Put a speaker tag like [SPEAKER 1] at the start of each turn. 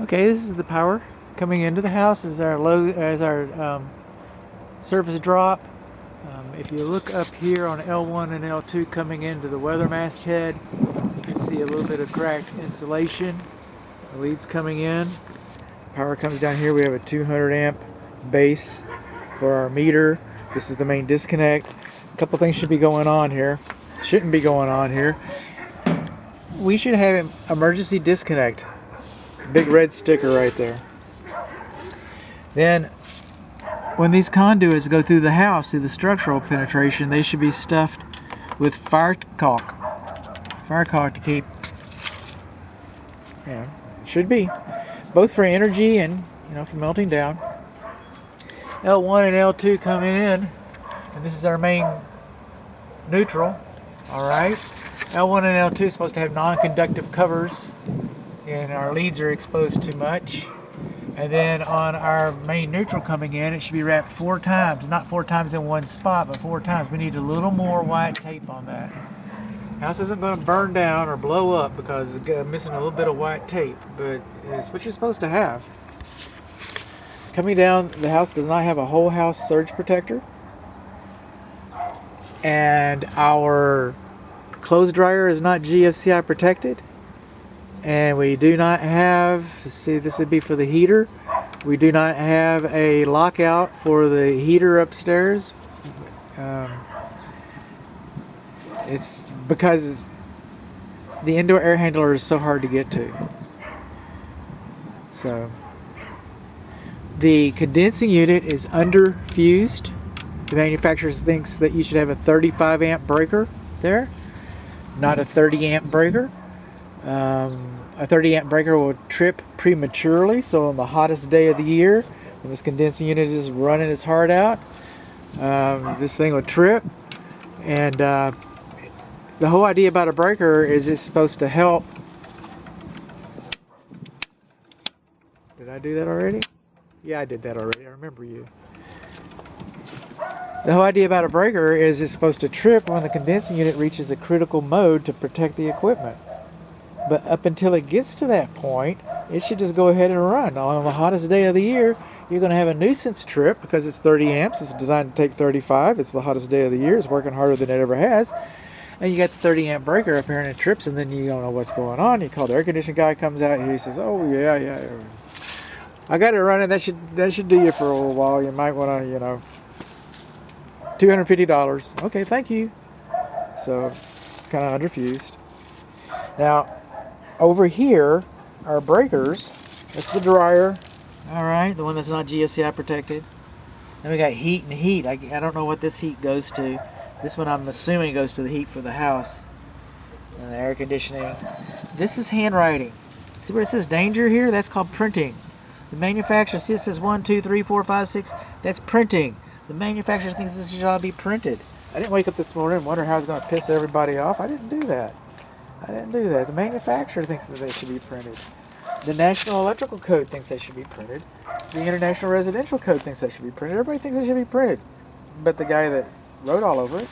[SPEAKER 1] Okay, this is the power coming into the house as our surface drop. If you look up here on L1 and L2 coming into the weather masthead, you can see a little bit of cracked insulation. The leads coming in. Power comes down here. We have a 200 amp base for our meter. This is the main disconnect. A couple things should be going on here. Shouldn't be going on here. We should have an emergency disconnect. Big red sticker right there. Then when these conduits go through the house, through the structural penetration, they should be stuffed with fire caulk to keep, should be, both for energy and, for melting down. L1 and L2 coming in, and this is our main neutral. Alright, L1 and L2 is supposed to have non-conductive covers, and our leads are exposed too much. And then on our main neutral coming in, it should be wrapped 4 times, not 4 times in one spot, but 4 times. We need a little more white tape on that. House isn't going to burn down or blow up because it's missing a little bit of white tape, but it's what you're supposed to have. Coming down, the house does not have a whole house surge protector, and our clothes dryer is not GFCI protected. And we do not have, see, this would be for the heater. We do not have a lockout for the heater upstairs. It's because the indoor air handler is so hard to get to. So the condensing unit is underfused. The manufacturer thinks that you should have a 35 amp breaker there, not a 30 amp breaker. A 30 amp breaker will trip prematurely, so on the hottest day of the year, when this condensing unit is running its heart out, this thing will trip. And the whole idea about a breaker is it's supposed to help. Did I do that already? Yeah, I did that already. I remember you. The whole idea about a breaker is it's supposed to trip when the condensing unit reaches a critical mode to protect the equipment. But up until it gets to that point, it should just go ahead and run. On the hottest day of the year, you're going to have a nuisance trip because it's 30 amps. It's designed to take 35. It's the hottest day of the year. It's working harder than it ever has. And you got the 30 amp breaker up here and it trips, and then you don't know what's going on. You call the air conditioning guy, comes out here, he says, "Oh yeah. I got it running. That should do you for a little while. You might want to, $250. Okay, thank you." So it's kind of underfused. Now, over here are breakers. That's the dryer. Alright, the one that's not GFCI protected. Then we got heat and heat. I don't know what this heat goes to. This one I'm assuming goes to the heat for the house. And the air conditioning. This is handwriting. See where it says danger here? That's called printing. The manufacturer, see it says 1, 2, 3, 4, 5, 6. That's printing. The manufacturer thinks this should all be printed. I didn't wake up this morning and wonder how I was going to piss everybody off. I didn't do that. The manufacturer thinks that they should be printed. The National Electrical Code thinks they should be printed. The International Residential Code thinks they should be printed. Everybody thinks they should be printed. But the guy that wrote all over it